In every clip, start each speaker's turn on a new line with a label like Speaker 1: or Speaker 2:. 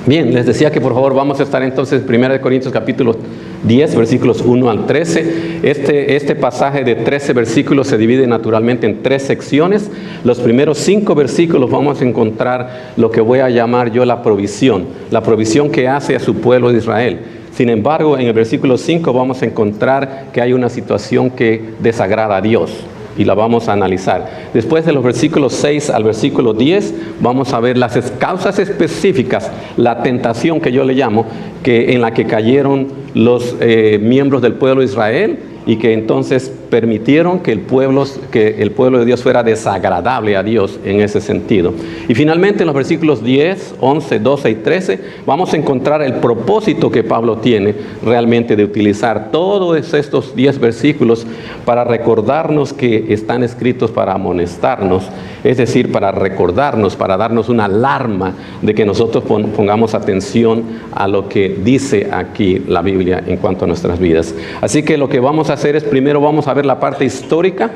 Speaker 1: Bien, les decía que por favor vamos a estar entonces en 1 Corintios capítulo 10, versículos 1 al 13. Este pasaje de 13 versículos se divide naturalmente en 3 secciones. Los primeros 5 versículos vamos a encontrar lo que voy a llamar yo la provisión que hace a su pueblo de Israel. Sin embargo, en el versículo 5 vamos a encontrar que hay una situación que desagrada a Dios. Y la vamos a analizar. Después de los versículos 6 al versículo 10, vamos a ver las causas específicas, la tentación que yo le llamo, en la que cayeron los miembros del pueblo de Israel y que entonces permitieron que el pueblo de Dios fuera desagradable a Dios en ese sentido. Y finalmente en los versículos 10, 11, 12 y 13 vamos a encontrar el propósito que Pablo tiene realmente de utilizar todos estos 10 versículos para recordarnos que están escritos para amonestarnos, es decir, para recordarnos, para darnos una alarma de que nosotros pongamos atención a lo que dice aquí la Biblia en cuanto a nuestras vidas. Así que lo que vamos a hacer es primero vamos a ver la parte histórica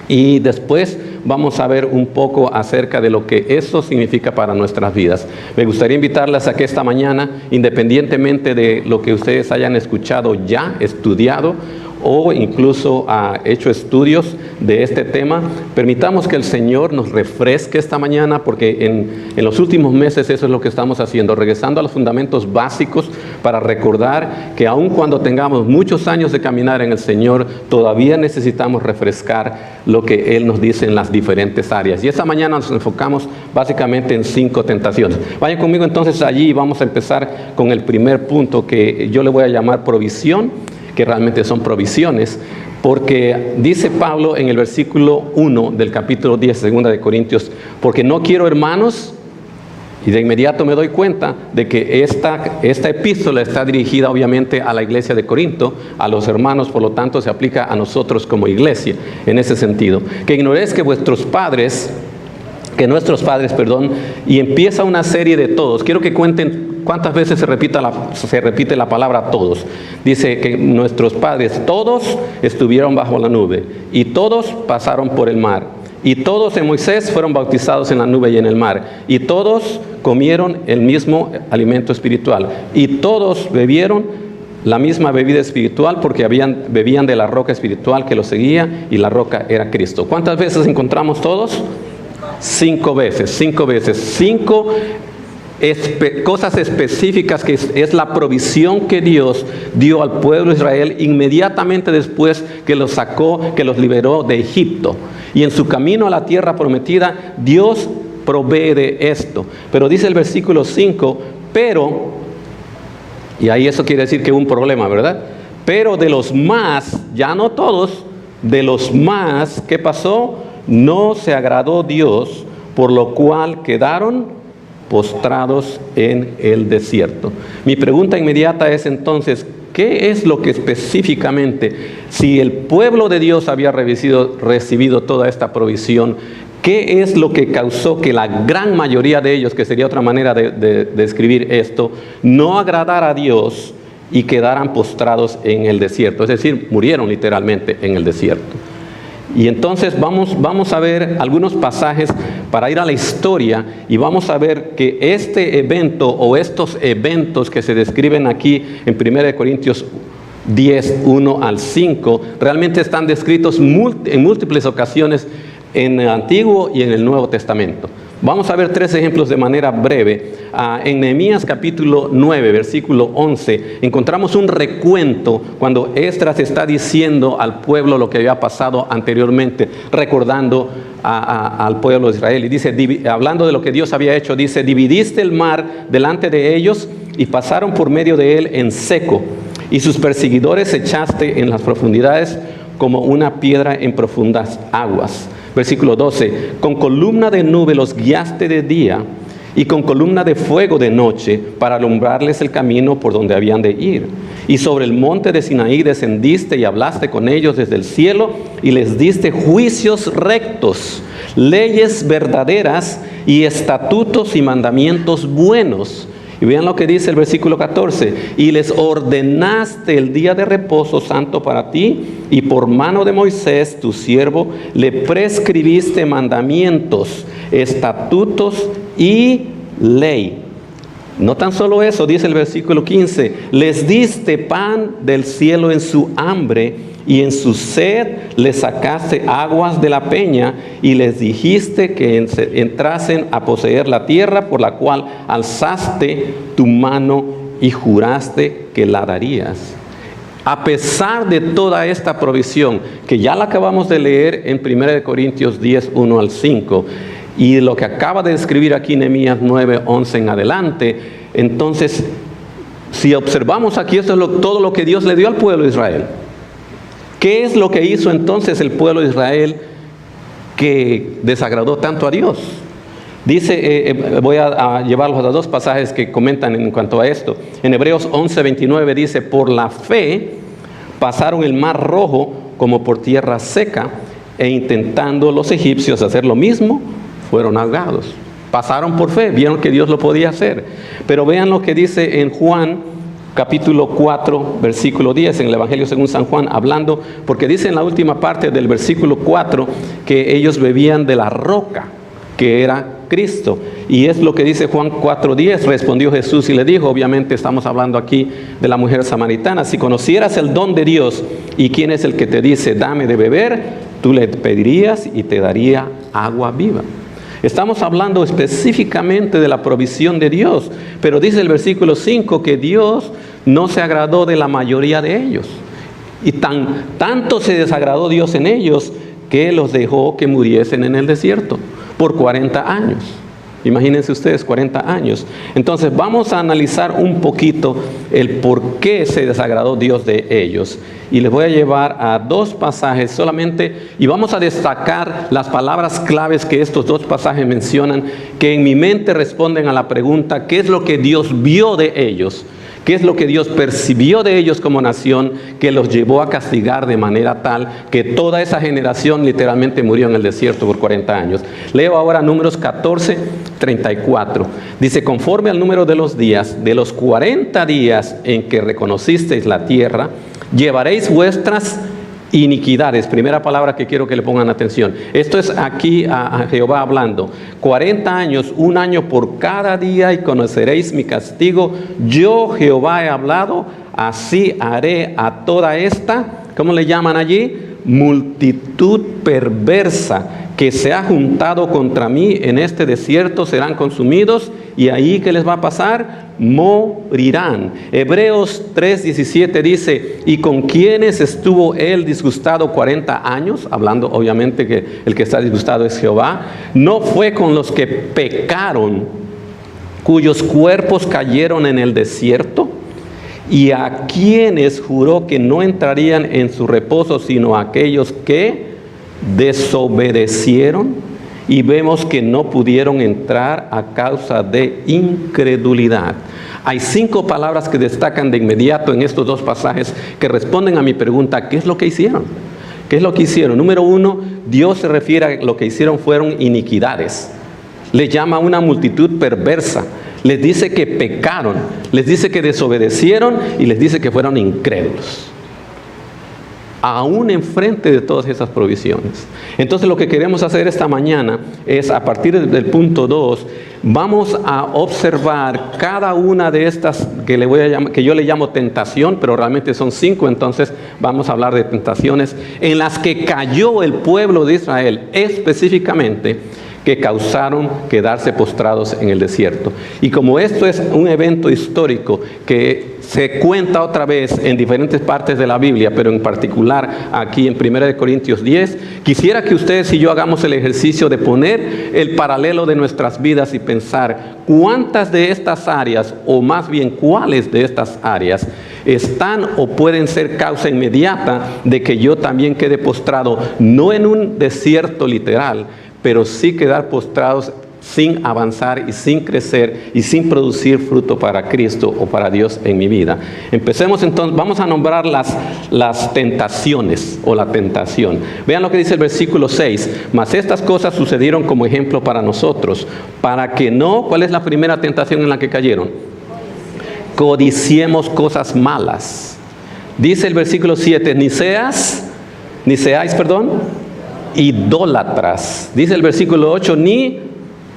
Speaker 1: y después vamos a ver un poco acerca de lo que eso significa para nuestras vidas. Me gustaría invitarles a que esta mañana, independientemente de lo que ustedes hayan escuchado ya, estudiado o incluso hecho estudios de este tema, permitamos que el Señor nos refresque esta mañana, porque en los últimos meses eso es lo que estamos haciendo, regresando a los fundamentos básicos para recordar que aun cuando tengamos muchos años de caminar en el Señor, todavía necesitamos refrescar lo que Él nos dice en las diferentes áreas. Y esta mañana nos enfocamos básicamente en 5 tentaciones. Vayan conmigo entonces allí y vamos a empezar con el primer punto que yo le voy a llamar provisión, que realmente son provisiones, porque dice Pablo en el versículo 1 del capítulo 10, 2 de Corintios, porque no quiero, hermanos, y de inmediato me doy cuenta de que esta epístola está dirigida obviamente a la iglesia de Corinto, a los hermanos, por lo tanto se aplica a nosotros como iglesia en ese sentido. Que ignoréis que nuestros padres, y empieza una serie de todos. Quiero que cuenten cuántas veces se repite la palabra todos. Dice que nuestros padres todos estuvieron bajo la nube y todos pasaron por el mar. Y todos en Moisés fueron bautizados en la nube y en el mar. Y todos comieron el mismo alimento espiritual. Y todos bebieron la misma bebida espiritual porque bebían de la roca espiritual que los seguía, y la roca era Cristo. ¿Cuántas veces encontramos todos? 5 veces. 5 cosas específicas que es la provisión que Dios dio al pueblo de Israel inmediatamente después que los sacó, que los liberó de Egipto. Y en su camino a la tierra prometida, Dios provee de esto. Pero dice el versículo 5, pero, y ahí eso quiere decir que hubo un problema, ¿verdad? Pero de los más, ya no todos, de los más, ¿qué pasó? No se agradó Dios, por lo cual quedaron postrados en el desierto. Mi pregunta inmediata es entonces, ¿qué es lo que específicamente, si el pueblo de Dios había recibido toda esta provisión, qué es lo que causó que la gran mayoría de ellos, que sería otra manera de describir esto, no agradara a Dios y quedaran postrados en el desierto? Es decir, murieron literalmente en el desierto. Y entonces vamos a ver algunos pasajes para ir a la historia, y vamos a ver que este evento o estos eventos que se describen aquí en 1 Corintios 10, 1 al 5, realmente están descritos en múltiples ocasiones en el Antiguo y en el Nuevo Testamento. Vamos a ver 3 ejemplos de manera breve. En Nehemías capítulo 9, versículo 11, encontramos un recuento cuando Esdras está diciendo al pueblo lo que había pasado anteriormente, recordando al pueblo de Israel. Y dice, hablando de lo que Dios había hecho, dice, dividiste el mar delante de ellos y pasaron por medio de él en seco, y sus perseguidores echaste en las profundidades como una piedra en profundas aguas. Versículo 12, con columna de nube los guiaste de día y con columna de fuego de noche para alumbrarles el camino por donde habían de ir. Y sobre el monte de Sinaí descendiste y hablaste con ellos desde el cielo y les diste juicios rectos, leyes verdaderas y estatutos y mandamientos buenos. Y vean lo que dice el versículo 14. Y les ordenaste el día de reposo santo para ti, y por mano de Moisés, tu siervo, le prescribiste mandamientos, estatutos y ley. No tan solo eso, dice el versículo 15, les diste pan del cielo en su hambre y en su sed les sacaste aguas de la peña y les dijiste que entrasen a poseer la tierra por la cual alzaste tu mano y juraste que la darías. A pesar de toda esta provisión, que ya la acabamos de leer en 1 Corintios 10, 1 al 5, y lo que acaba de escribir aquí Nehemías 9, 11 en adelante, entonces, si observamos aquí, esto es todo lo que Dios le dio al pueblo de Israel. ¿Qué es lo que hizo entonces el pueblo de Israel que desagradó tanto a Dios? Dice, voy a llevarlos a dos pasajes que comentan en cuanto a esto. En Hebreos 11, 29 dice, por la fe pasaron el mar rojo como por tierra seca, e intentando los egipcios hacer lo mismo, fueron ahogados. Pasaron por fe, vieron que Dios lo podía hacer. Pero vean lo que dice en Juan capítulo 4, versículo 10, en el Evangelio según San Juan, hablando, porque dice en la última parte del versículo 4 que ellos bebían de la roca, que era Cristo. Y es lo que dice Juan 4:10, respondió Jesús y le dijo, obviamente estamos hablando aquí de la mujer samaritana, si conocieras el don de Dios y quién es el que te dice, dame de beber, tú le pedirías y te daría agua viva. Estamos hablando específicamente de la provisión de Dios, pero dice el versículo 5 que Dios no se agradó de la mayoría de ellos. Y tanto se desagradó Dios en ellos que los dejó que muriesen en el desierto por 40 años. Imagínense ustedes, 40 años. Entonces vamos a analizar un poquito el por qué se desagradó Dios de ellos. Y les voy a llevar a dos pasajes solamente y vamos a destacar las palabras claves que estos dos pasajes mencionan, que en mi mente responden a la pregunta, ¿qué es lo que Dios vio de ellos? ¿Qué es lo que Dios percibió de ellos como nación que los llevó a castigar de manera tal que toda esa generación literalmente murió en el desierto por 40 años? Leo ahora Números 14, 34. Dice, conforme al número de los días, de los 40 días en que reconocisteis la tierra, llevaréis vuestras iniquidades. Primera palabra que quiero que le pongan atención. Esto es aquí a Jehová hablando. 40 años, un año por cada día y conoceréis mi castigo. Yo Jehová he hablado, así haré a toda esta, ¿cómo le llaman allí? Multitud perversa que se ha juntado contra mí en este desierto, serán consumidos y ahí ¿qué les va a pasar? Morirán. Hebreos 3:17 dice, ¿y con quiénes estuvo él disgustado 40 años? Hablando obviamente que el que está disgustado es Jehová. No fue con los que pecaron, cuyos cuerpos cayeron en el desierto, y a quienes juró que no entrarían en su reposo, sino a aquellos que desobedecieron, y vemos que no pudieron entrar a causa de incredulidad. Hay 5 palabras que destacan de inmediato en estos dos pasajes que responden a mi pregunta, ¿qué es lo que hicieron? ¿Qué es lo que hicieron? Número 1, Dios se refiere a lo que hicieron fueron iniquidades. Les llama una multitud perversa. Les dice que pecaron, les dice que desobedecieron y les dice que fueron incrédulos. Aún enfrente de todas esas provisiones. Entonces lo que queremos hacer esta mañana es, a partir del punto 2, vamos a observar cada una de estas que yo le llamo tentación, pero realmente son 5, entonces vamos a hablar de tentaciones en las que cayó el pueblo de Israel específicamente, que causaron quedarse postrados en el desierto. Y como esto es un evento histórico que se cuenta otra vez en diferentes partes de la Biblia, pero en particular aquí en 1 Corintios 10, quisiera que ustedes y yo hagamos el ejercicio de poner el paralelo de nuestras vidas y pensar cuántas de estas áreas, o más bien cuáles de estas áreas, están o pueden ser causa inmediata de que yo también quede postrado, no en un desierto literal, pero sí quedar postrados sin avanzar y sin crecer y sin producir fruto para Cristo o para Dios en mi vida. Empecemos entonces, vamos a nombrar las tentaciones o la tentación. Vean lo que dice el versículo 6. Mas estas cosas sucedieron como ejemplo para nosotros, para que no, ¿cuál es la primera tentación en la que cayeron? Codiciemos cosas malas. Dice el versículo 7, ni seáis, idólatras. Dice el versículo 8, ni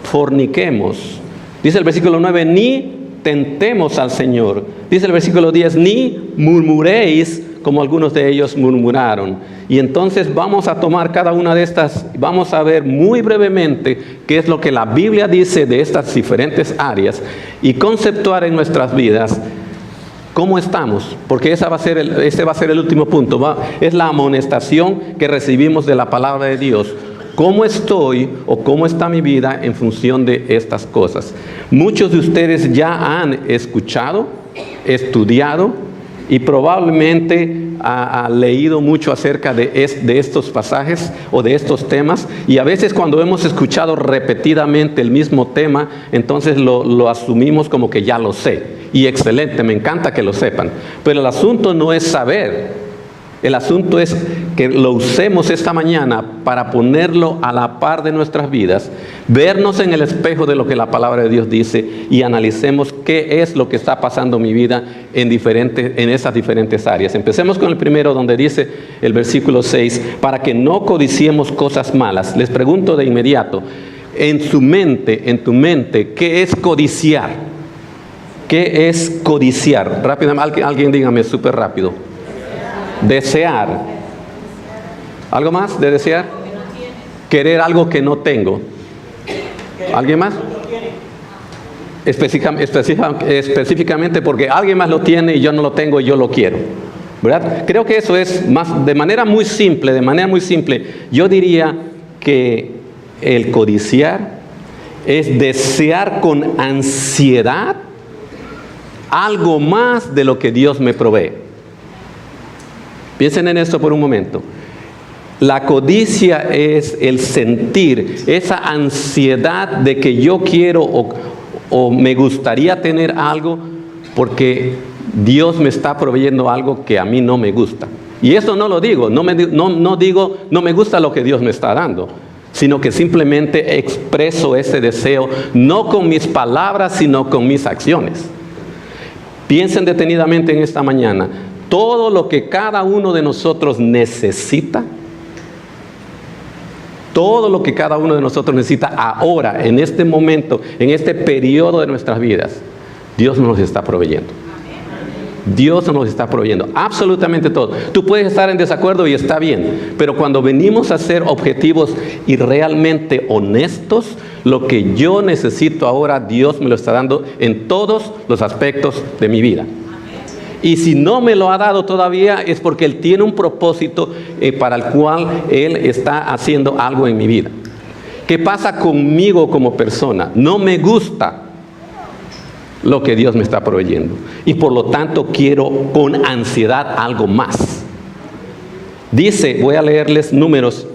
Speaker 1: forniquemos. Dice el versículo 9, ni tentemos al Señor. Dice el versículo 10, ni murmuréis como algunos de ellos murmuraron. Y entonces vamos a tomar cada una de estas, vamos a ver muy brevemente qué es lo que la Biblia dice de estas diferentes áreas y conceptuar en nuestras vidas cómo estamos, porque ese va a ser el último punto, es la amonestación que recibimos de la palabra de Dios. ¿Cómo estoy o cómo está mi vida en función de estas cosas? Muchos de ustedes ya han escuchado, estudiado y probablemente ha leído mucho acerca de estos pasajes o de estos temas, y a veces cuando hemos escuchado repetidamente el mismo tema, entonces lo asumimos como que ya lo sé, y excelente, me encanta que lo sepan, pero el asunto no es saber. El asunto es que lo usemos esta mañana para ponerlo a la par de nuestras vidas, vernos en el espejo de lo que la palabra de Dios dice y analicemos qué es lo que está pasando en mi vida en esas diferentes áreas. Empecemos con el primero, donde dice el versículo 6, para que no codiciemos cosas malas. Les pregunto de inmediato, en tu mente, ¿qué es codiciar? ¿Qué es codiciar? Rápidamente, alguien dígame súper rápido. Desear. ¿Algo más de desear? Querer algo que no tengo. ¿Alguien más? Específicamente porque alguien más lo tiene y yo no lo tengo y yo lo quiero, ¿verdad? Creo que eso es más, de manera muy simple, yo diría que el codiciar es desear con ansiedad algo más de lo que Dios me provee. Piensen en esto por un momento. La codicia es el sentir, esa ansiedad de que yo quiero o me gustaría tener algo porque Dios me está proveyendo algo que a mí no me gusta. Y eso no lo digo, no digo no me gusta lo que Dios me está dando, sino que simplemente expreso ese deseo, no con mis palabras, sino con mis acciones. Piensen detenidamente en esta mañana. Todo lo que cada uno de nosotros necesita, ahora, en este momento, en este periodo de nuestras vidas, Dios nos está proveyendo. Dios nos está proveyendo absolutamente todo. Tú puedes estar en desacuerdo y está bien, pero cuando venimos a ser objetivos y realmente honestos, lo que yo necesito ahora, Dios me lo está dando en todos los aspectos de mi vida. Y si no me lo ha dado todavía es porque Él tiene un propósito para el cual Él está haciendo algo en mi vida. ¿Qué pasa conmigo como persona? No me gusta lo que Dios me está proveyendo. Y por lo tanto quiero con ansiedad algo más. Dice, voy a leerles Números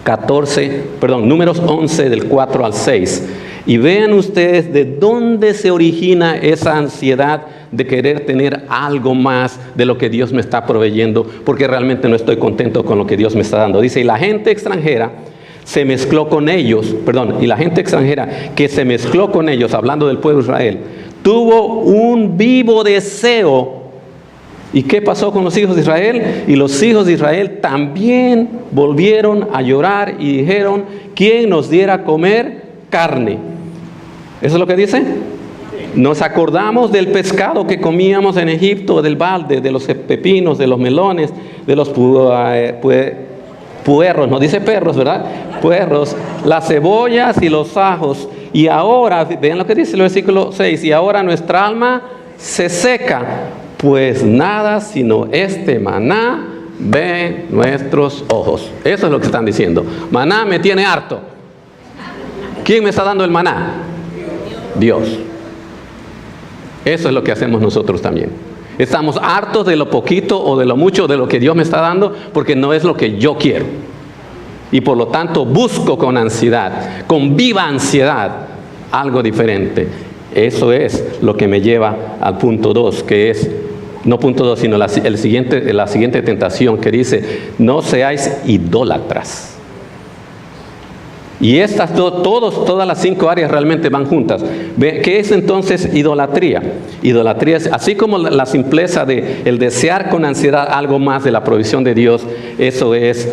Speaker 1: 11 del 4 al 6. Y vean ustedes de dónde se origina esa ansiedad de querer tener algo más de lo que Dios me está proveyendo, porque realmente no estoy contento con lo que Dios me está dando. Dice, y la gente extranjera que se mezcló con ellos, hablando del pueblo de Israel, tuvo un vivo deseo. ¿Y qué pasó con los hijos de Israel? Y los hijos de Israel también volvieron a llorar y dijeron, ¿quién nos diera a comer carne? ¿Eso es lo que dice? Nos acordamos del pescado que comíamos en Egipto, del balde, de los pepinos, de los melones, de los puerros, no dice perros, ¿verdad? Puerros, las cebollas y los ajos. Y ahora, vean lo que dice el versículo 6, y ahora nuestra alma se seca, pues nada sino este maná ve nuestros ojos. Eso es lo que están diciendo. Maná me tiene harto. ¿Quién me está dando el maná? Dios. Eso es lo que hacemos nosotros también. Estamos hartos de lo poquito o de lo mucho de lo que Dios me está dando, porque no es lo que yo quiero. Y por lo tanto busco con ansiedad, con viva ansiedad, algo diferente. Eso es lo que me lleva al punto 2, que es, no punto 2, sino la siguiente tentación, que dice, no seáis idólatras. Y todas las 5 áreas realmente van juntas. ¿Qué es entonces idolatría? Idolatría es, así como la simpleza de el desear con ansiedad algo más de la provisión de Dios, eso es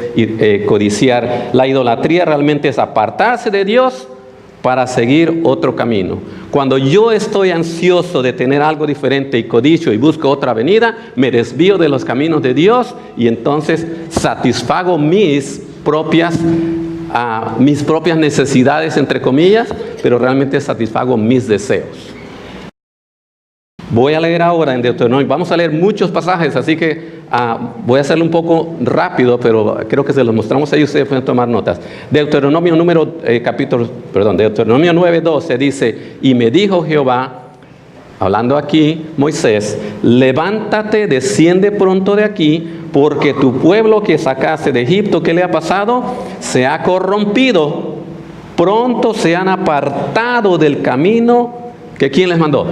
Speaker 1: codiciar. La idolatría realmente es apartarse de Dios para seguir otro camino. Cuando yo estoy ansioso de tener algo diferente y codicio y busco otra avenida, me desvío de los caminos de Dios y entonces satisfago mis propias necesidades, entre comillas, pero realmente satisfago mis deseos. Voy a leer ahora en Deuteronomio, vamos a leer muchos pasajes, así que voy a hacerlo un poco rápido, pero creo que se los mostramos ahí, ustedes pueden tomar notas. Deuteronomio 9:12 dice, y me dijo Jehová, hablando aquí Moisés, levántate, desciende pronto de aquí, porque tu pueblo que sacaste de Egipto, ¿qué le ha pasado? Se ha corrompido, pronto se han apartado del camino que ¿quién les mandó?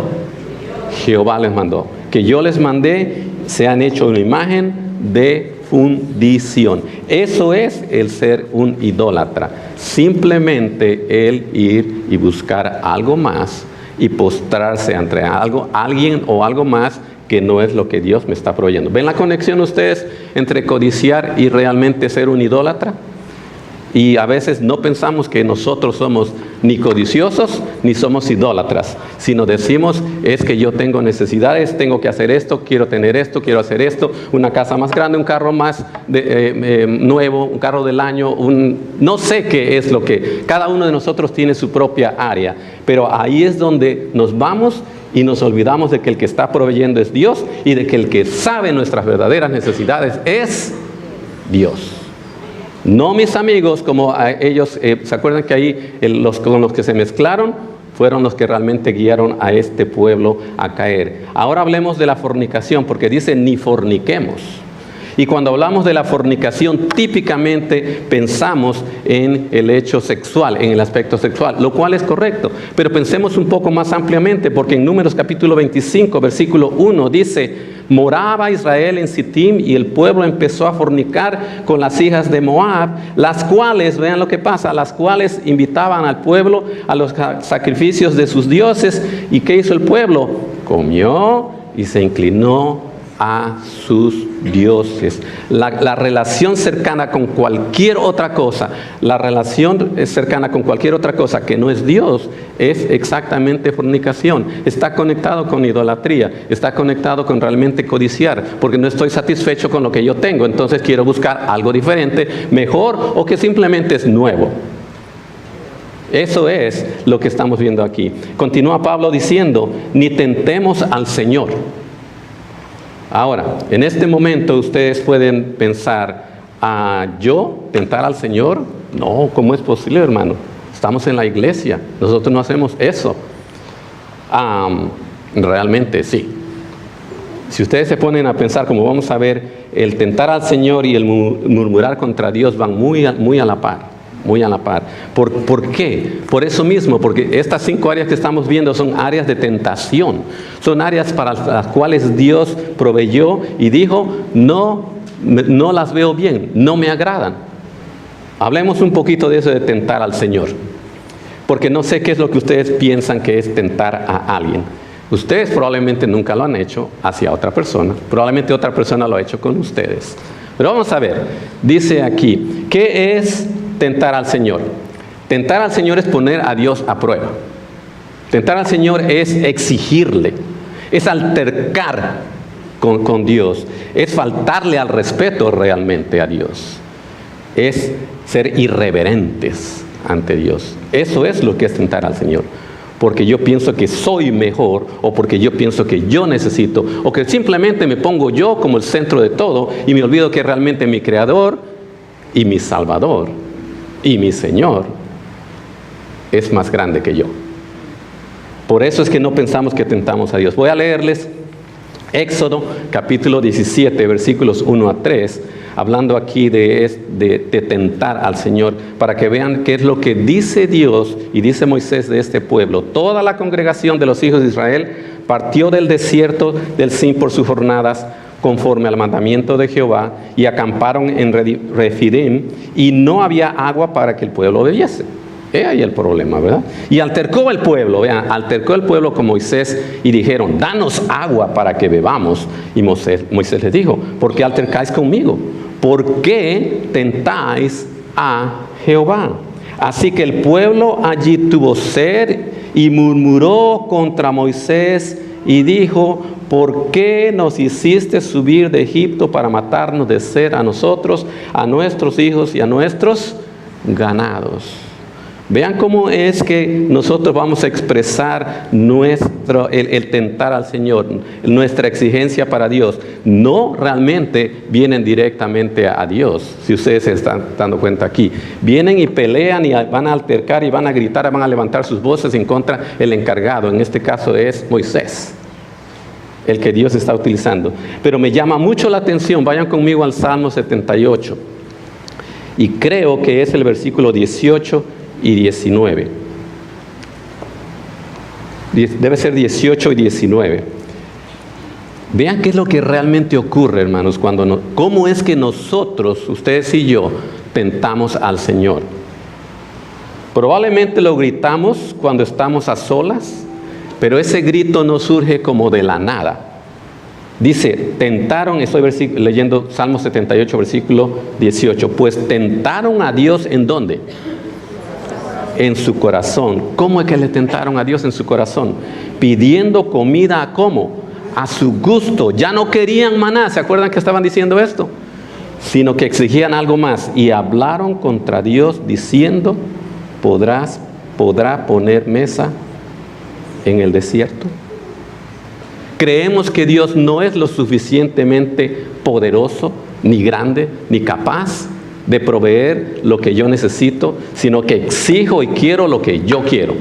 Speaker 1: Jehová les mandó, que yo les mandé, se han hecho una imagen de fundición. Eso es el ser un idólatra, simplemente el ir y buscar algo más y postrarse ante alguien o algo más que no es lo que Dios me está proveyendo. ¿Ven la conexión ustedes entre codiciar y realmente ser un idólatra? Y a veces no pensamos que nosotros somos ni codiciosos ni somos idólatras, sino decimos, es que yo tengo necesidades, tengo que hacer esto, quiero tener esto, quiero hacer esto, una casa más grande, un carro más nuevo, un carro del año, no sé qué es lo que, cada uno de nosotros tiene su propia área, pero ahí es donde nos vamos y nos olvidamos de que el que está proveyendo es Dios y de que el que sabe nuestras verdaderas necesidades es Dios. No mis amigos, como ellos, ¿se acuerdan que ahí con los que se mezclaron? Fueron los que realmente guiaron a este pueblo a caer. Ahora hablemos de la fornicación, porque dice ni forniquemos. Y cuando hablamos de la fornicación, típicamente pensamos en el hecho sexual, en el aspecto sexual, lo cual es correcto. Pero pensemos un poco más ampliamente, porque en Números capítulo 25, versículo 1, dice, moraba Israel en Sittim y el pueblo empezó a fornicar con las hijas de Moab, las cuales, vean lo que pasa, las cuales invitaban al pueblo a los sacrificios de sus dioses. ¿Y qué hizo el pueblo? Comió y se inclinó a sus dioses. La relación cercana con cualquier otra cosa, la relación cercana con cualquier otra cosa que no es Dios, es exactamente fornicación. Está conectado con idolatría, está conectado con realmente codiciar, porque no estoy satisfecho con lo que yo tengo, entonces quiero buscar algo diferente, mejor o que simplemente es nuevo. Eso es lo que estamos viendo aquí. Continúa Pablo diciendo, ni tentemos al Señor. Ahora, en este momento ustedes pueden pensar, ¿yo tentar al Señor? No, ¿cómo es posible, hermano? Estamos en la iglesia, nosotros no hacemos eso. Realmente sí. Si ustedes se ponen a pensar, como vamos a ver, el tentar al Señor y el murmurar contra Dios van muy a la par. Muy a la par. ¿Por qué? Por eso mismo, porque estas 5 áreas que estamos viendo son áreas de tentación. Son áreas para las cuales Dios proveyó y dijo, no las veo bien, no me agradan. Hablemos un poquito de eso de tentar al Señor. Porque no sé qué es lo que ustedes piensan que es tentar a alguien. Ustedes probablemente nunca lo han hecho hacia otra persona. Probablemente otra persona lo ha hecho con ustedes. Pero vamos a ver, dice aquí, ¿qué es tentar al Señor? Tentar al Señor es poner a Dios a prueba. Tentar al Señor es exigirle, es altercar con Dios, es faltarle al respeto realmente a Dios, es ser irreverentes ante Dios. Eso es lo que es tentar al Señor. Porque yo pienso que soy mejor, o porque yo pienso que yo necesito, o que simplemente me pongo yo como el centro de todo y me olvido que realmente mi Creador y mi Salvador y mi Señor es más grande que yo. Por eso es que no pensamos que tentamos a Dios. Voy a leerles Éxodo capítulo 17, versículos 1 a 3, hablando aquí de tentar al Señor, para que vean qué es lo que dice Dios y dice Moisés de este pueblo. Toda la congregación de los hijos de Israel partió del desierto del Sin por sus jornadas, conforme al mandamiento de Jehová, y acamparon en Refidim, y no había agua para que el pueblo bebiese. He ahí el problema, ¿verdad? Y altercó el pueblo, vean, altercó el pueblo con Moisés y dijeron, danos agua para que bebamos. Y Moisés les dijo, ¿por qué altercáis conmigo? ¿Por qué tentáis a Jehová? Así que el pueblo allí tuvo sed y murmuró contra Moisés y dijo: ¿por qué nos hiciste subir de Egipto para matarnos de sed a nosotros, a nuestros hijos y a nuestros ganados? Vean cómo es que nosotros vamos a expresar el tentar al Señor, nuestra exigencia para Dios. No realmente vienen directamente a Dios, si ustedes se están dando cuenta aquí. Vienen y pelean y van a altercar y van a gritar, van a levantar sus voces en contra del encargado. En este caso es Moisés, el que Dios está utilizando. Pero me llama mucho la atención, vayan conmigo al Salmo 78. Y creo que es el versículo 18 y 19. Debe ser 18 y 19. Vean qué es lo que realmente ocurre, hermanos, cómo es que nosotros, ustedes y yo, tentamos al Señor. Probablemente lo gritamos cuando estamos a solas, pero ese grito no surge como de la nada. Dice, tentaron, estoy leyendo Salmo 78, versículo 18, pues tentaron a Dios ¿en dónde? En su corazón. ¿Cómo es que le tentaron a Dios en su corazón? Pidiendo comida a ¿cómo? A su gusto. Ya no querían maná, ¿se acuerdan que estaban diciendo esto? Sino que exigían algo más. Y hablaron contra Dios diciendo: ¿podrá poner mesa en el desierto? Creemos que Dios no es lo suficientemente poderoso, ni grande, ni capaz de proveer lo que yo necesito, sino que exijo y quiero lo que yo quiero.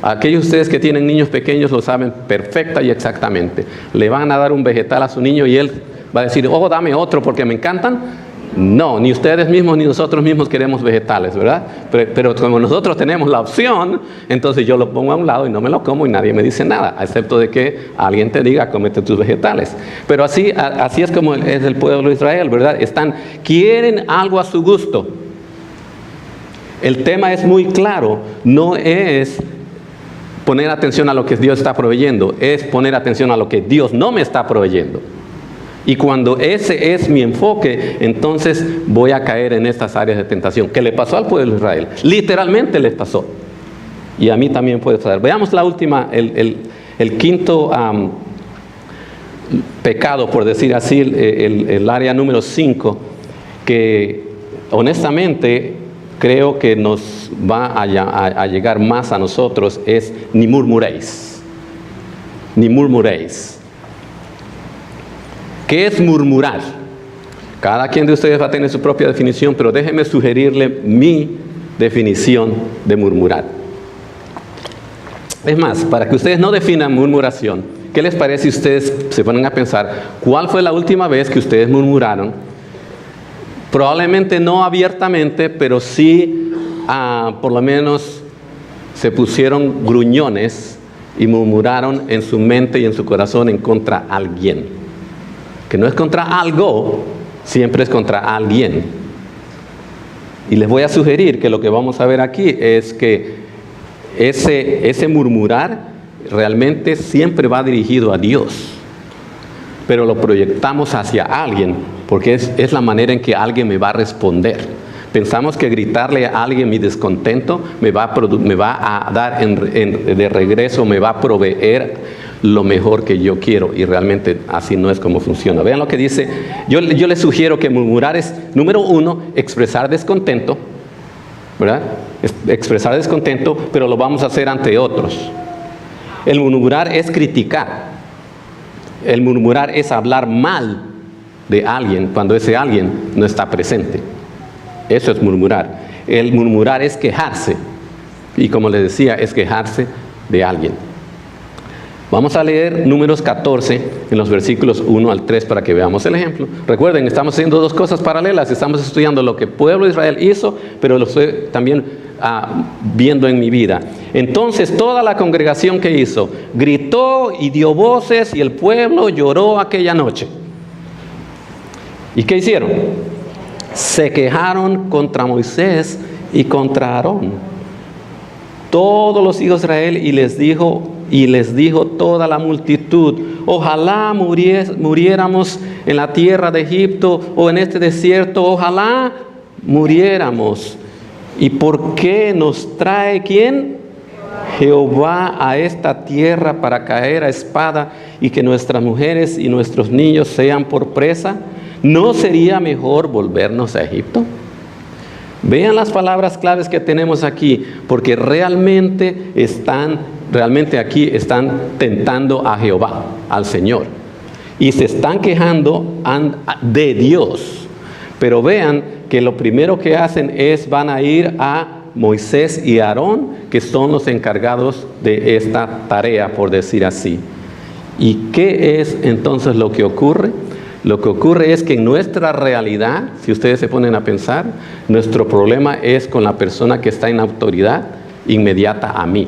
Speaker 1: Aquellos de ustedes que tienen niños pequeños lo saben perfecta y exactamente. Le van a dar un vegetal a su niño y él va a decir: oh, dame otro porque me encantan. No, ni ustedes mismos ni nosotros mismos queremos vegetales, ¿verdad? Pero como nosotros tenemos la opción, entonces yo lo pongo a un lado y no me lo como y nadie me dice nada, excepto de que alguien te diga: cómete tus vegetales. Pero así es como es el pueblo de Israel, ¿verdad? Quieren algo a su gusto. El tema es muy claro, no es poner atención a lo que Dios está proveyendo, es poner atención a lo que Dios no me está proveyendo. Y cuando ese es mi enfoque, entonces voy a caer en estas áreas de tentación. ¿Qué le pasó al pueblo de Israel? Literalmente les pasó. Y a mí también puede pasar. Veamos la última, el quinto pecado, por decir así, el área número 5, que honestamente creo que nos va a llegar más a nosotros, es: ni murmuréis. Ni murmuréis. ¿Qué es murmurar? Cada quien de ustedes va a tener su propia definición, pero déjenme sugerirle mi definición de murmurar. Es más, para que ustedes no definan murmuración, ¿qué les parece si ustedes se ponen a pensar cuál fue la última vez que ustedes murmuraron? Probablemente no abiertamente, pero sí por lo menos se pusieron gruñones y murmuraron en su mente y en su corazón en contra de alguien. Que no es contra algo, siempre es contra alguien. Y les voy a sugerir que lo que vamos a ver aquí es que ese murmurar realmente siempre va dirigido a Dios, pero lo proyectamos hacia alguien, porque es la manera en que alguien me va a responder. Pensamos que gritarle a alguien mi descontento me va a dar de regreso, me va a proveer lo mejor que yo quiero, y realmente así no es como funciona. Vean lo que dice. Yo les sugiero que murmurar es, número 1, expresar descontento, ¿verdad? Expresar descontento, pero lo vamos a hacer ante otros. El murmurar es criticar. El murmurar es hablar mal de alguien cuando ese alguien no está presente. Eso es murmurar. El murmurar es quejarse, y como les decía, es quejarse de alguien. Vamos a leer Números 14 en los versículos 1 al 3 para que veamos el ejemplo. Recuerden, estamos haciendo dos cosas paralelas. Estamos estudiando lo que el pueblo de Israel hizo, pero lo estoy también viendo en mi vida. Entonces toda la congregación que hizo gritó y dio voces, y el pueblo lloró aquella noche. ¿Y qué hicieron? Se quejaron contra Moisés y contra Aarón, todos los hijos de Israel, y les dijo toda la multitud: ojalá muriéramos en la tierra de Egipto o en este desierto, ojalá muriéramos. ¿Y por qué nos trae quién? Jehová a esta tierra para caer a espada y que nuestras mujeres y nuestros niños sean por presa. ¿No sería mejor volvernos a Egipto? Vean las palabras claves que tenemos aquí, porque realmente aquí están tentando a Jehová, al Señor, y se están quejando de Dios. Pero vean que lo primero que hacen van a ir a Moisés y Aarón, que son los encargados de esta tarea, por decir así. ¿Y qué es entonces lo que ocurre? Lo que ocurre es que en nuestra realidad, si ustedes se ponen a pensar, nuestro problema es con la persona que está en autoridad inmediata a mí.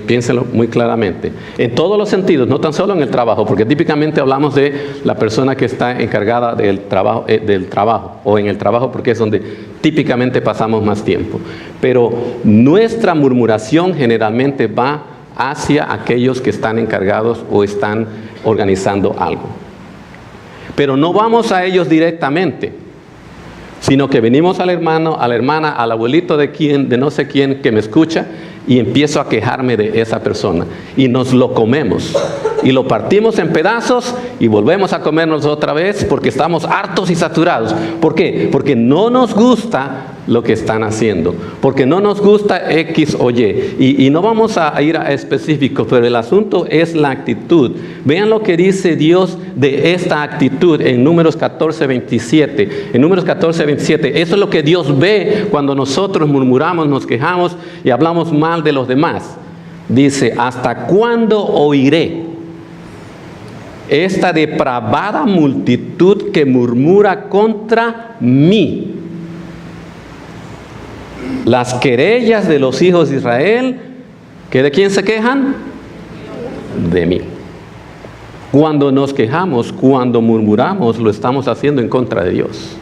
Speaker 1: Piénsenlo muy claramente. En todos los sentidos, no tan solo en el trabajo, porque típicamente hablamos de la persona que está encargada del trabajo, o en el trabajo porque es donde típicamente pasamos más tiempo. Pero nuestra murmuración generalmente va hacia aquellos que están encargados o están organizando algo. Pero no vamos a ellos directamente, sino que venimos al hermano, a la hermana, al abuelito de no sé quién que me escucha, y empiezo a quejarme de esa persona. Y nos lo comemos. Y lo partimos en pedazos y volvemos a comernos otra vez porque estamos hartos y saturados. ¿Por qué? Porque no nos gusta lo que están haciendo. Porque no nos gusta X o Y. Y no vamos a ir a específicos, pero el asunto es la actitud. Vean lo que dice Dios de esta actitud en Números 14:27. En Números 14:27, eso es lo que Dios ve cuando nosotros murmuramos, nos quejamos y hablamos mal de los demás. Dice, ¿hasta cuándo oiré esta depravada multitud que murmura contra mí? Las querellas de los hijos de Israel, ¿que de quién se quejan? De mí. Cuando nos quejamos, cuando murmuramos, lo estamos haciendo en contra de Dios.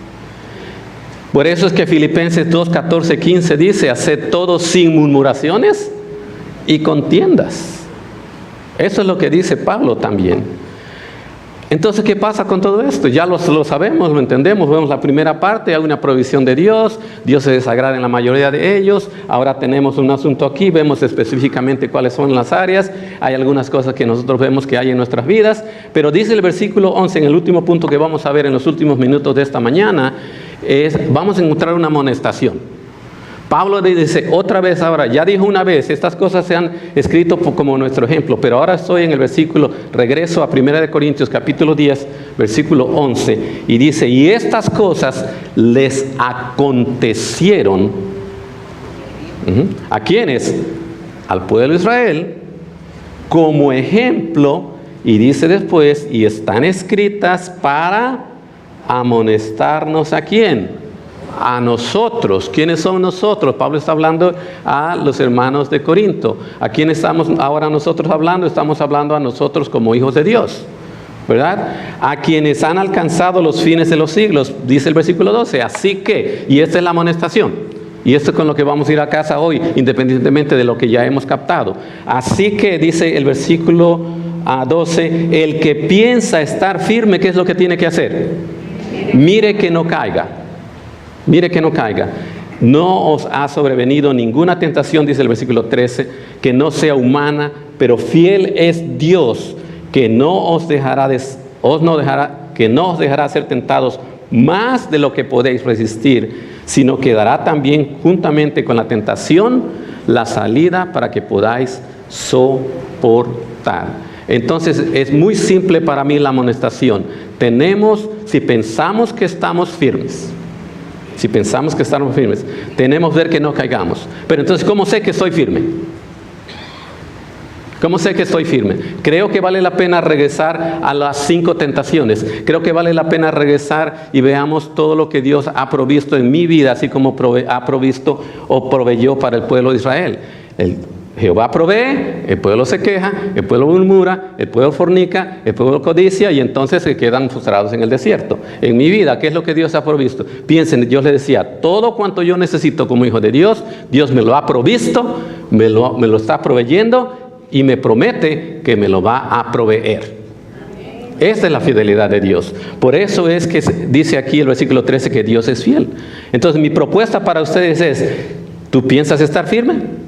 Speaker 1: Por eso es que Filipenses 2:14-15 dice, haced todo sin murmuraciones y contiendas. Eso es lo que dice Pablo también. Entonces, ¿qué pasa con todo esto? Ya lo sabemos, lo entendemos, vemos la primera parte, hay una provisión de Dios, Dios se desagrada en la mayoría de ellos. Ahora tenemos un asunto aquí, vemos específicamente cuáles son las áreas, hay algunas cosas que nosotros vemos que hay en nuestras vidas, pero dice el versículo 11, en el último punto que vamos a ver en los últimos minutos de esta mañana, vamos a encontrar una amonestación. Pablo dice otra vez ahora, ya dijo una vez, estas cosas se han escrito como nuestro ejemplo, pero ahora estoy en el versículo, regreso a 1 Corintios capítulo 10, versículo 11, y dice, y estas cosas les acontecieron, ¿a quiénes? Al pueblo de Israel, como ejemplo, y dice después, y están escritas para amonestarnos ¿a quién? A nosotros. ¿Quiénes son nosotros? Pablo está hablando a los hermanos de Corinto. ¿A quién estamos ahora nosotros hablando? Estamos hablando a nosotros como hijos de Dios, ¿verdad? A quienes han alcanzado los fines de los siglos, dice el versículo 12. Así que, y esta es la amonestación, y esto es con lo que vamos a ir a casa hoy, independientemente de lo que ya hemos captado. Así que, dice el versículo 12, el que piensa estar firme, ¿qué es lo que tiene que hacer? Mire que no caiga. Mire que no caiga. No os ha sobrevenido ninguna tentación, dice el versículo 13, que no sea humana, pero fiel es Dios, que no os dejará ser tentados más de lo que podéis resistir, sino que dará también juntamente con la tentación la salida para que podáis soportar. Entonces es muy simple para mí la amonestación. Si pensamos que estamos firmes, tenemos que ver que no caigamos. Pero entonces, ¿cómo sé que estoy firme? ¿Cómo sé que estoy firme? Creo que vale la pena regresar a las 5 tentaciones. Creo que vale la pena regresar y veamos todo lo que Dios ha provisto en mi vida, así como ha provisto o proveyó para el pueblo de Israel. Jehová provee, el pueblo se queja, el pueblo murmura, el pueblo fornica, el pueblo codicia y entonces se quedan frustrados en el desierto. En mi vida, ¿qué es lo que Dios ha provisto? Piensen, Dios le decía, todo cuanto yo necesito como hijo de Dios, Dios me lo ha provisto, me lo está proveyendo y me promete que me lo va a proveer. Esa es la fidelidad de Dios. Por eso es que dice aquí el versículo 13 que Dios es fiel. Entonces mi propuesta para ustedes es, ¿tú piensas estar firme?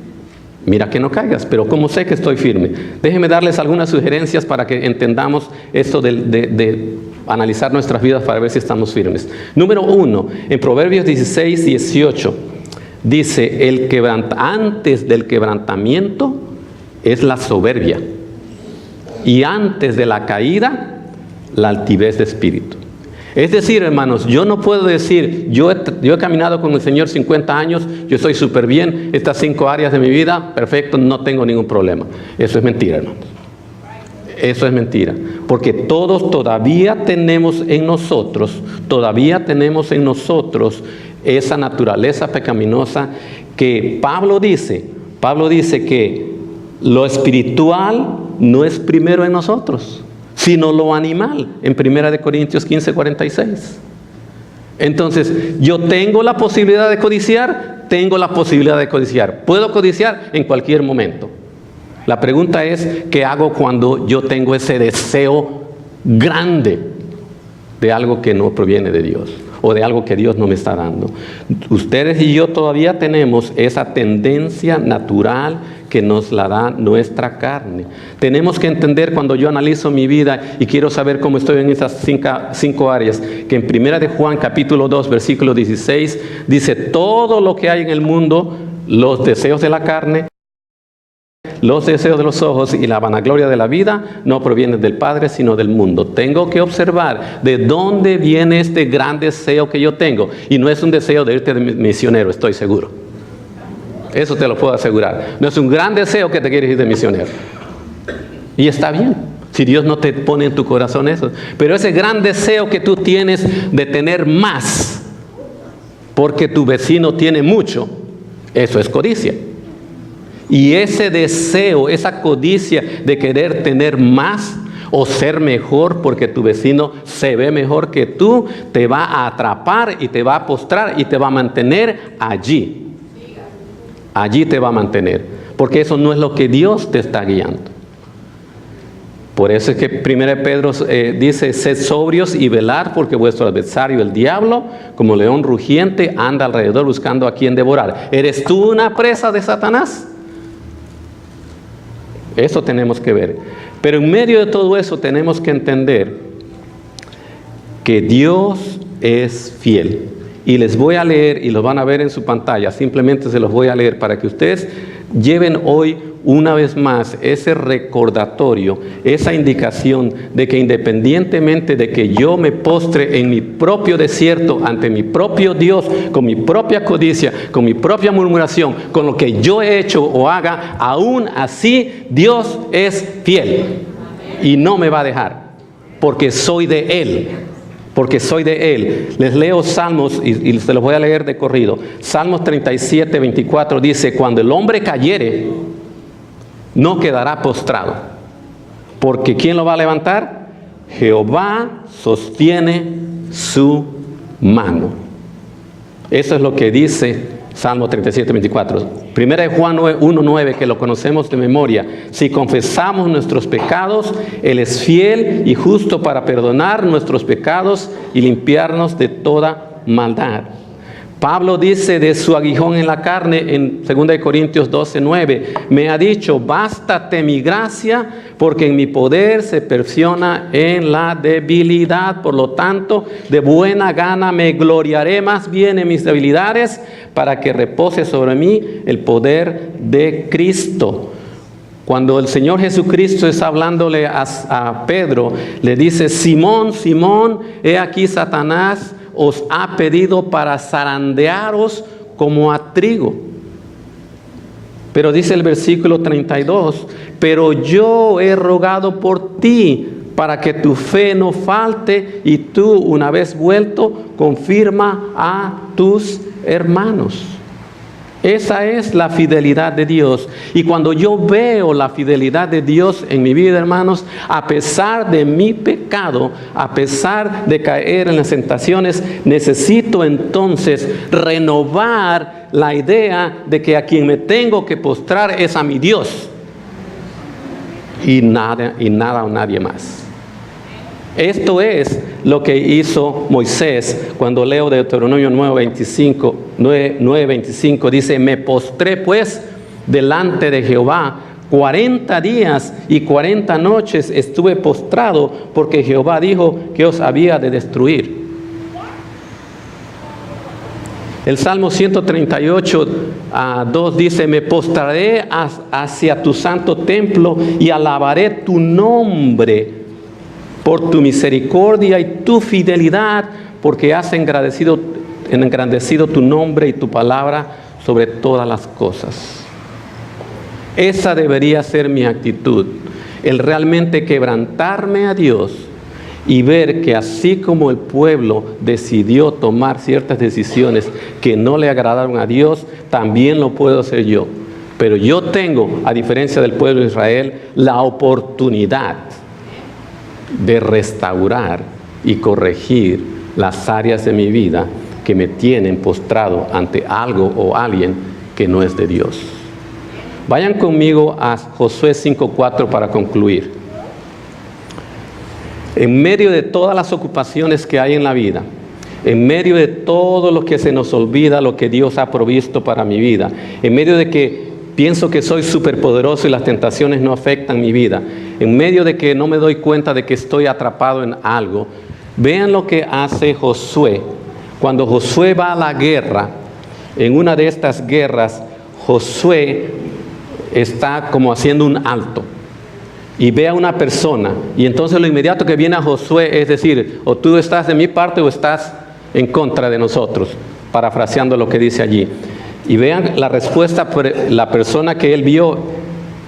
Speaker 1: Mira que no caigas, pero ¿cómo sé que estoy firme? Déjenme darles algunas sugerencias para que entendamos esto de analizar nuestras vidas para ver si estamos firmes. Número 1, en Proverbios 16, 18, dice, antes del quebrantamiento es la soberbia, y antes de la caída, la altivez de espíritu. Es decir, hermanos, yo no puedo decir, yo he caminado con el Señor 50 años, yo estoy súper bien, estas 5 áreas de mi vida, perfecto, no tengo ningún problema. Eso es mentira, hermanos. Eso es mentira. Porque todos todavía tenemos en nosotros esa naturaleza pecaminosa que Pablo dice que lo espiritual no es primero en nosotros, sino lo animal, en 1 Corintios 15, 46. Entonces, yo tengo la posibilidad de codiciar, puedo codiciar en cualquier momento. La pregunta es, ¿qué hago cuando yo tengo ese deseo grande de algo que no proviene de Dios, o de algo que Dios no me está dando? Ustedes y yo todavía tenemos esa tendencia natural que nos la da nuestra carne. Tenemos que entender, cuando yo analizo mi vida y quiero saber cómo estoy en esas 5 áreas, que en 1 de Juan capítulo 2 versículo 16 dice, todo lo que hay en el mundo, los deseos de la carne, los deseos de los ojos y la vanagloria de la vida no provienen del Padre, sino del mundo. Tengo que observar de dónde viene este gran deseo que yo tengo. Y no es un deseo de irte de misionero, estoy seguro. Eso te lo puedo asegurar. No es un gran deseo que te quieres ir de misionero. Y está bien, si Dios no te pone en tu corazón eso. Pero ese gran deseo que tú tienes de tener más, porque tu vecino tiene mucho, eso es codicia. Y ese deseo, esa codicia de querer tener más o ser mejor porque tu vecino se ve mejor que tú, te va a atrapar y te va a postrar y te va a mantener allí. Allí te va a mantener, porque eso no es lo que Dios te está guiando. Por eso es que 1 Pedro dice, sed sobrios y velad, porque vuestro adversario, el diablo, como león rugiente, anda alrededor buscando a quien devorar. ¿Eres tú una presa de Satanás? Eso tenemos que ver. Pero en medio de todo eso tenemos que entender que Dios es fiel. Y les voy a leer, y los van a ver en su pantalla, simplemente se los voy a leer para que ustedes lleven hoy una vez más ese recordatorio, esa indicación de que independientemente de que yo me postre en mi propio desierto, ante mi propio Dios, con mi propia codicia, con mi propia murmuración, con lo que yo he hecho o haga, aún así Dios es fiel y no me va a dejar, porque soy de Él. Porque soy de Él. Les leo Salmos y se los voy a leer de corrido. Salmos 37, 24 dice, cuando el hombre cayere, no quedará postrado. Porque ¿quién lo va a levantar? Jehová sostiene su mano. Eso es lo que dice Salmo 37, 24. Primera de Juan 1, 9, que lo conocemos de memoria. Si confesamos nuestros pecados, Él es fiel y justo para perdonar nuestros pecados y limpiarnos de toda maldad. Pablo dice de su aguijón en la carne en 2 Corintios 12, 9, me ha dicho, bástate mi gracia, porque en mi poder se perfecciona en la debilidad. Por lo tanto, de buena gana me gloriaré más bien en mis debilidades, para que repose sobre mí el poder de Cristo. Cuando el Señor Jesucristo está hablándole a Pedro, le dice, Simón, Simón, he aquí Satanás os ha pedido para zarandearos como a trigo. Pero dice el versículo 32, pero yo he rogado por ti para que tu fe no falte y tú, una vez vuelto, confirma a tus hermanos. Esa es la fidelidad de Dios. Y cuando yo veo la fidelidad de Dios en mi vida, hermanos, a pesar de mi pecado, a pesar de caer en las tentaciones, necesito entonces renovar la idea de que a quien me tengo que postrar es a mi Dios y nada o nadie más. Esto es lo que hizo Moisés cuando leo Deuteronomio 9:25, dice, me postré pues delante de Jehová 40 días y 40 noches estuve postrado porque Jehová dijo que os había de destruir. El Salmo 138:2 dice, me postraré hacia tu santo templo y alabaré tu nombre por tu misericordia y tu fidelidad, porque has engrandecido tu nombre y tu palabra sobre todas las cosas. Esa debería ser mi actitud, el realmente quebrantarme a Dios y ver que así como el pueblo decidió tomar ciertas decisiones que no le agradaron a Dios, también lo puedo hacer yo. Pero yo tengo, a diferencia del pueblo de Israel, la oportunidad de restaurar y corregir las áreas de mi vida que me tienen postrado ante algo o alguien que no es de Dios. Vayan conmigo a Josué 5:4 para concluir. En medio de todas las ocupaciones que hay en la vida, en medio de todo lo que se nos olvida, lo que Dios ha provisto para mi vida, en medio de que pienso que soy superpoderoso y las tentaciones no afectan mi vida, en medio de que no me doy cuenta de que estoy atrapado en algo, vean lo que hace Josué. Cuando Josué va a la guerra, en una de estas guerras, Josué está como haciendo un alto y ve a una persona, y entonces lo inmediato que viene a Josué es decir, o tú estás de mi parte o estás en contra de nosotros, parafraseando lo que dice allí. Y vean la respuesta, la persona que él vio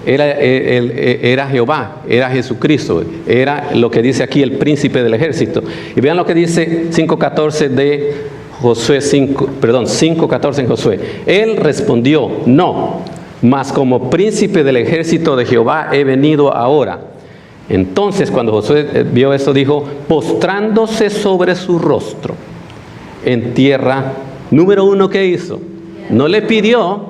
Speaker 1: era Jehová, era Jesucristo, era lo que dice aquí el príncipe del ejército. Y vean lo que dice 5:14 de Josué 5:14 en Josué. Él respondió, no, mas como príncipe del ejército de Jehová he venido ahora. Entonces cuando Josué vio eso dijo, postrándose sobre su rostro en tierra. Número uno, ¿qué hizo? No le pidió.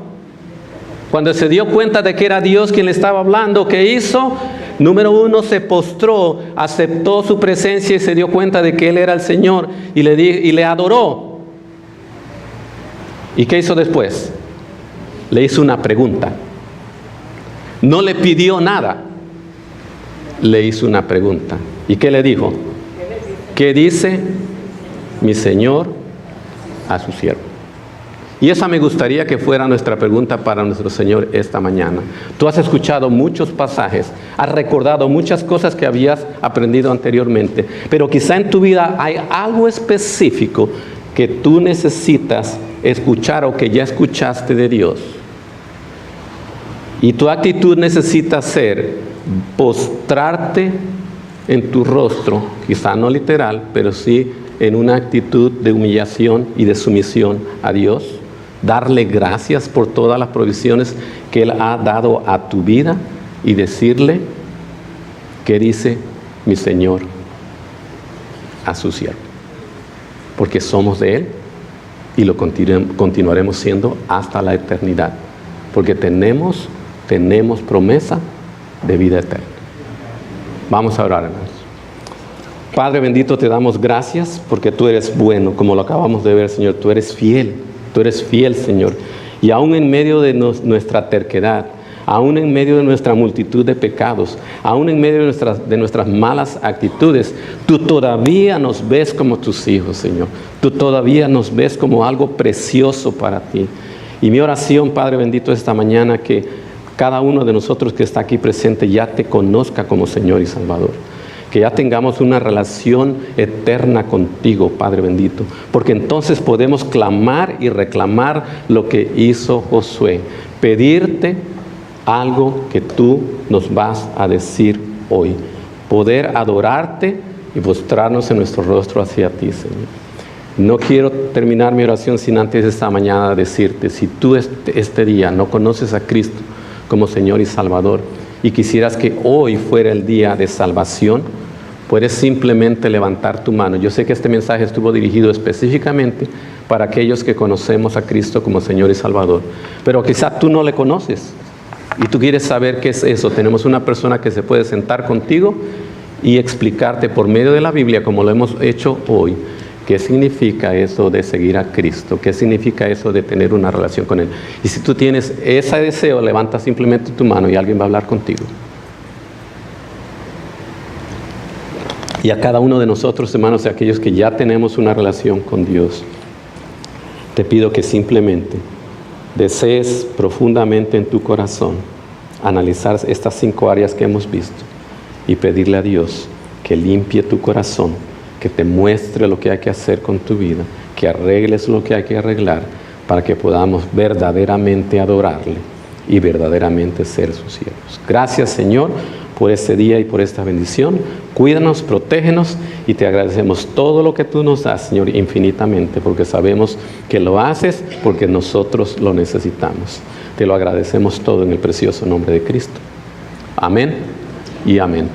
Speaker 1: Cuando se dio cuenta de que era Dios quien le estaba hablando, ¿qué hizo? Número uno, se postró, aceptó su presencia y se dio cuenta de que Él era el Señor y le adoró. ¿Y qué hizo después? Le hizo una pregunta. No le pidió nada. Le hizo una pregunta. ¿Y qué le dijo? ¿Qué dice mi Señor a su siervo? Y esa me gustaría que fuera nuestra pregunta para nuestro Señor esta mañana. Tú has escuchado muchos pasajes, has recordado muchas cosas que habías aprendido anteriormente, pero quizá en tu vida hay algo específico que tú necesitas escuchar o que ya escuchaste de Dios. Y tu actitud necesita ser postrarte en tu rostro, quizá no literal, pero sí en una actitud de humillación y de sumisión a Dios. Darle gracias por todas las provisiones que Él ha dado a tu vida y decirle que dice mi Señor a su siervo, porque somos de Él y lo continuaremos siendo hasta la eternidad, porque tenemos promesa de vida eterna. Vamos a orar, hermanos. Padre bendito, te damos gracias porque tú eres bueno, como lo acabamos de ver, Señor. Tú eres fiel, Señor. Y aún en medio de nuestra terquedad, aún en medio de nuestra multitud de pecados, aún en medio de nuestras malas actitudes, tú todavía nos ves como tus hijos, Señor. Tú todavía nos ves como algo precioso para ti. Y mi oración, Padre bendito, esta mañana, que cada uno de nosotros que está aquí presente ya te conozca como Señor y Salvador. Que ya tengamos una relación eterna contigo, Padre bendito. Porque entonces podemos clamar y reclamar lo que hizo Josué. Pedirte algo que tú nos vas a decir hoy. Poder adorarte y postrarnos en nuestro rostro hacia ti, Señor. No quiero terminar mi oración sin antes esta mañana decirte, si tú este día no conoces a Cristo como Señor y Salvador y quisieras que hoy fuera el día de salvación, puedes simplemente levantar tu mano. Yo sé que este mensaje estuvo dirigido específicamente para aquellos que conocemos a Cristo como Señor y Salvador, pero quizá tú no le conoces y tú quieres saber qué es eso. Tenemos una persona que se puede sentar contigo y explicarte por medio de la Biblia, como lo hemos hecho hoy, qué significa eso de seguir a Cristo, qué significa eso de tener una relación con Él. Y si tú tienes ese deseo, levanta simplemente tu mano y alguien va a hablar contigo. Y a cada uno de nosotros, hermanos, de aquellos que ya tenemos una relación con Dios, te pido que simplemente desees profundamente en tu corazón analizar estas 5 áreas que hemos visto y pedirle a Dios que limpie tu corazón, que te muestre lo que hay que hacer con tu vida, que arregles lo que hay que arreglar para que podamos verdaderamente adorarle y verdaderamente ser sus siervos. Gracias, Señor, por este día y por esta bendición. Cuídanos, protégenos y te agradecemos todo lo que tú nos das, Señor, infinitamente, porque sabemos que lo haces porque nosotros lo necesitamos. Te lo agradecemos todo en el precioso nombre de Cristo. Amén y amén.